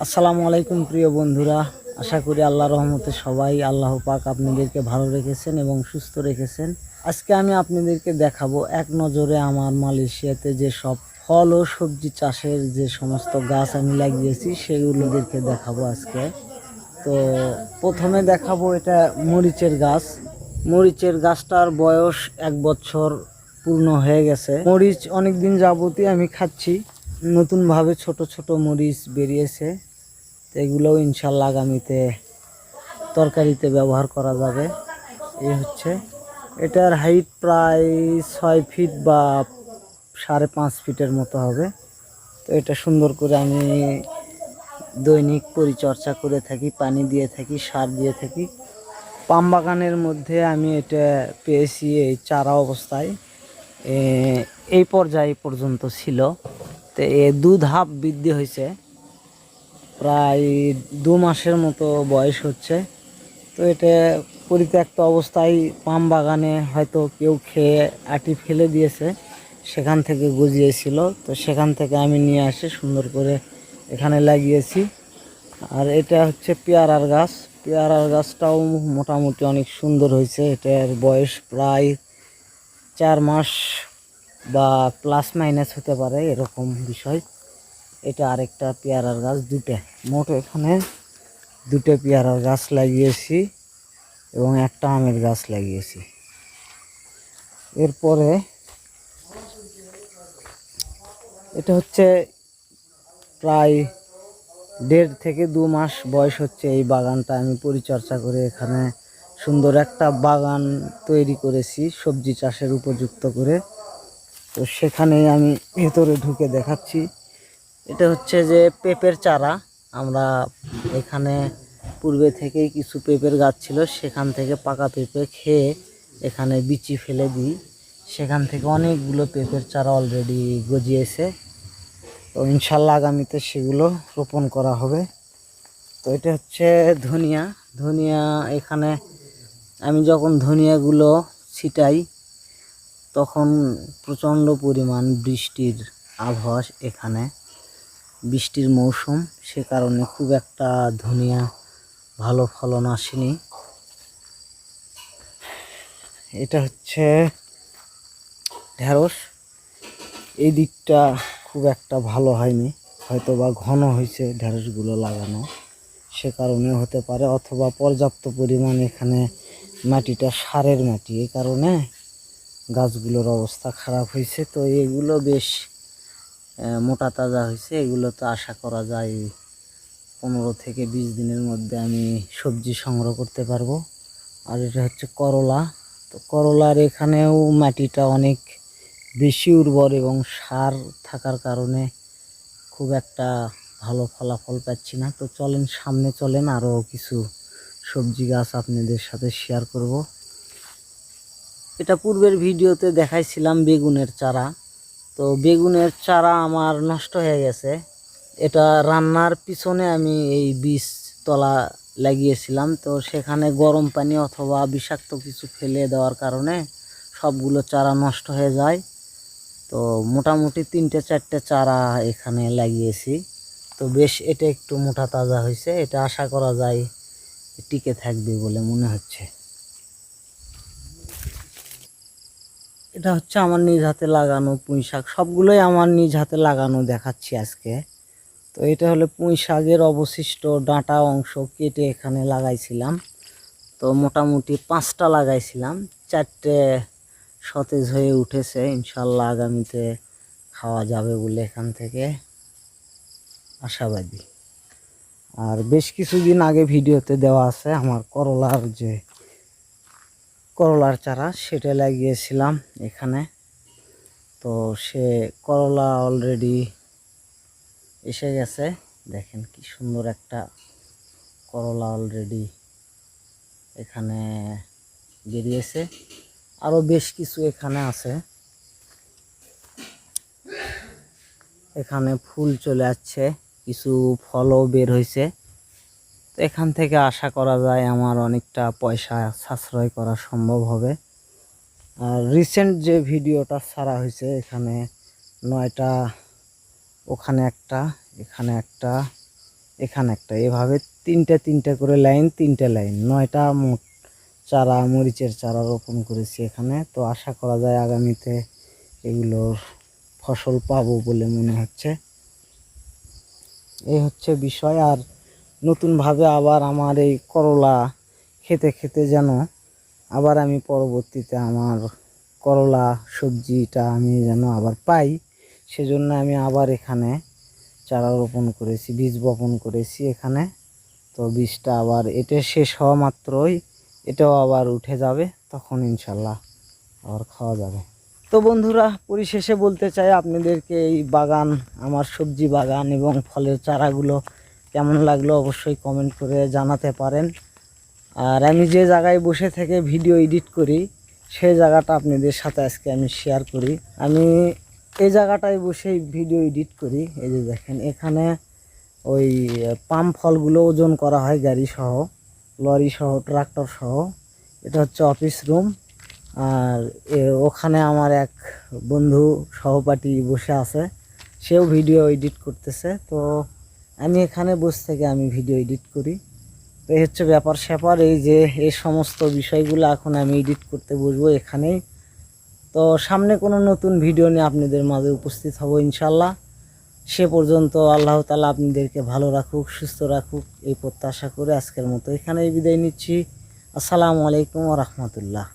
আসসালামু আলাইকুম প্রিয় বন্ধুরা, আশা করি আল্লাহর রহমতে সবাই আল্লাহ পাক আপনাদেরকে ভালো রেখেছেন এবং সুস্থ রেখেছেন। আজকে আমি আপনাদেরকে দেখাবো এক নজরে আমার মালয়েশিয়াতে যে সব ফল ও সবজি চাষের যে সমস্ত গাছ আমি লাগিয়েছি সেগুলোদেরকে দেখাবো আজকে। তো প্রথমে দেখাবো এটা মরিচের গাছ। মরিচের গাছটার বয়স 1 বছর পূর্ণ হয়ে গেছে। মরিচ অনেক দিন যাবতই আমি খাচ্ছি। নতুনভাবে ছোট ছোট মরিচ বেরিয়েছে, তো এগুলোও ইনশাল্লাহ আগামীতে তরকারিতে ব্যবহার করা যাবে। এই হচ্ছে এটার হাইট প্রায় 6 ফিট বা 5.5 ফিটের মতো হবে। তো এটা সুন্দর করে আমি দৈনিক পরিচর্যা করে থাকি, পানি দিয়ে থাকি, সার দিয়ে থাকি। পাম বাগানের মধ্যে আমি এটা পেয়েছি এই চারা অবস্থায়, এই পর্যায়ে পর্যন্ত ছিল। তো এ 2 ধাপ বৃদ্ধি হয়েছে, প্রায় 2 মাসের মতো বয়স হচ্ছে। তো এটা পরিত্যক্ত অবস্থায় পাম বাগানে হয়তো কেউ খেয়ে আটি ফেলে দিয়েছে, সেখান থেকে গজিয়েছিল। তো সেখান থেকে আমি নিয়ে আসি সুন্দর করে এখানে লাগিয়েছি। আর এটা হচ্ছে পেয়ারার গাছ। পেয়ারার গাছটাও মোটামুটি অনেক সুন্দর হয়েছে। এটার বয়স প্রায় 4 মাস বা প্লাস মাইনাস হতে পারে, এরকম বিষয়। এটা আরেকটা পেয়ারার গাছ, মোট এখানে 2টা পেয়ারার গাছ লাগিয়েছি এবং একটা আমের গাছ লাগিয়েছি। এরপরে এটা হচ্ছে প্রায় 1.5 থেকে 2 মাস বয়স হচ্ছে। এই বাগানটা আমি পরিচর্যা করে এখানে সুন্দর একটা বাগান তৈরি করেছি সবজি চাষের উপযুক্ত করে। তো সেখানেই আমি ভেতরে ঢুকে দেখাচ্ছি। এটা হচ্ছে যে পেঁপের চারা। আমরা এখানে পূর্বে থেকেই কিছু পেঁপের গাছ ছিল, সেখান থেকে পাকা পেঁপে খেয়ে এখানে বিচি ফেলে দিই। সেখান থেকে অনেকগুলো পেঁপের চারা অলরেডি গজিয়েছে। তো ইনশাল্লাহ আগামীতে সেগুলো রোপণ করা হবে। তো এটা হচ্ছে ধনিয়া। ধনিয়া এখানে আমি যখন ধনিয়াগুলো ছিটাই তখন প্রচণ্ড পরিমাণ বৃষ্টির আবহাওয়া, এখানে বৃষ্টির মৌসুম, সে কারণে খুব একটা ধনিয়া ভালো ফলন আসেনি। এটা হচ্ছে ঢেঁড়স। এই দিকটা খুব একটা ভালো হয়নি, হয়তো বা ঘন হয়েছে ঢেঁড়সগুলো লাগানো, সে কারণে হতে পারে, অথবা পর্যাপ্ত পরিমাণ এখানে মাটিটা সারের মাটি, এই কারণে গাছগুলোর অবস্থা খারাপ হয়েছে। তো এগুলো বেশ মোটা তাজা হয়েছে। এগুলো তো আশা করা যায় 15 থেকে 20 দিনের মধ্যে আমি সবজি সংগ্রহ করতে পারবো। আর এটা হচ্ছে করলা। তো করলার এখানেও মাটিটা অনেক বেশি উর্বর এবং সার থাকার কারণে খুব একটা ভালো ফলাফল পাচ্ছি না। তো চলেন সামনে চলেন, আরও কিছু সবজি গাছ আপনাদের সাথে শেয়ার করব। এটা পূর্বের ভিডিওতে দেখাইছিলাম বেগুনের চারা। তো বেগুনের চারা আমার নষ্ট হয়ে গেছে। এটা রান্নার পিছনে আমি এই বীজ তলা লাগিয়েছিলাম। তো সেখানে গরম পানি অথবা বিষাক্ত কিছু ফেলে দেওয়ার কারণে সবগুলো চারা নষ্ট হয়ে যায়। তো মোটামুটি 3-4টে চারা এখানে লাগিয়েছি। তো বেশ এটা একটু মোটা তাজা হয়েছে। এটা আশা করা যায় টিকে থাকবে বলে মনে হচ্ছে। এটা হচ্ছে আমার নিজ হাতে লাগানো পুঁই শাক। সবগুলোই আমার নিজ হাতে লাগানো দেখাচ্ছি আজকে। তো এটা হলো পুঁই শাকের অবশিষ্ট ডাঁটা অংশ কেটে এখানে লাগাইছিলাম। তো মোটামুটি 5টা লাগাইছিলাম, 4টে সতেজ হয়ে উঠেছে। ইনশাল্লাহ আগামীতে খাওয়া যাবে বলে এখান থেকে আশাবাদী। আর বেশ কিছুদিন আগে ভিডিওতে দেওয়া আছে আমার করলার চারা, সেটা লাগিয়েছিলাম এখানে। তো সে করলা অলরেডি এসে গেছে। দেখেন কি সুন্দর একটা করলা অলরেডি এখানে বেরিয়েছে। আরও বেশ কিছু এখানে আছে, এখানে ফুল চলে আসছে, কিছু ফলও বের হয়েছে। তো এখান থেকে আশা করা যায় আমার অনেকটা পয়সা সাশ্রয় করা সম্ভব হবে। আর রিসেন্ট যে ভিডিওটা ছাড়া হয়েছে, এখানে 9টা, ওখানে একটা, এখানে একটা, এখানে একটা, এভাবে তিনটা তিনটা করে লাইন, তিনটা লাইন, 9টা মোট চারা, মরিচের চারা রোপণ করেছি এখানে। তো আশা করা যায় আগামীতে এগুলোর ফসল পাবো বলে মনে হচ্ছে। এই হচ্ছে বিষয়। আর নতুনভাবে আবার আমার এই করলা খেতে খেতে যেন আবার আমি পরবর্তীতে আমার করলা সবজিটা আমি যেন আবার পাই, সেজন্য আমি আবার এখানে চারা রোপণ করেছি, বীজ বপন করেছি এখানে। তো বীজটা আবার এটা শেষ হওয়া মাত্রই এটাও আবার উঠে যাবে, তখন ইনশাল্লাহ আবার খাওয়া যাবে। তো বন্ধুরা, পরিশেষে বলতে চাই আপনাদেরকে, এই বাগান, আমার সবজি বাগান এবং ফলের চারাগুলো কেমন লাগলো অবশ্যই কমেন্ট করে জানাতে পারেন। আর আমি যে জায়গায় বসে থেকে ভিডিও এডিট করি সেই জায়গাটা আপনাদের সাথে আজকে আমি শেয়ার করি। আমি এই জায়গাটায় বসেই ভিডিও এডিট করি। এই যে দেখেন, এখানে ওই পাম ফলগুলো ওজন করা হয় গাড়ি সহ, লরি সহ, ট্রাক্টর সহ। এটা হচ্ছে অফিস রুম। আর ওখানে আমার এক বন্ধু সহপাঠী বসে আছে, সেও ভিডিও এডিট করতেছে। তো আমি এখানে বসে থেকে আমি ভিডিও এডিট করি। তো এই হচ্ছে ব্যাপার স্যাপার। এই যে এই সমস্ত বিষয়গুলো এখন আমি এডিট করতে বসবো এখানেই। তো সামনে কোনো নতুন ভিডিও নিয়ে আপনাদের মাঝে উপস্থিত হব ইনশাল্লাহ। সে পর্যন্ত আল্লাহ তাআলা আপনাদেরকে ভালো রাখুক, সুস্থ রাখুক, এই প্রত্যাশা করে আজকের মতো এখানেই বিদায় নিচ্ছি। আসসালামু আলাইকুম ওয়া রাহমাতুল্লাহ।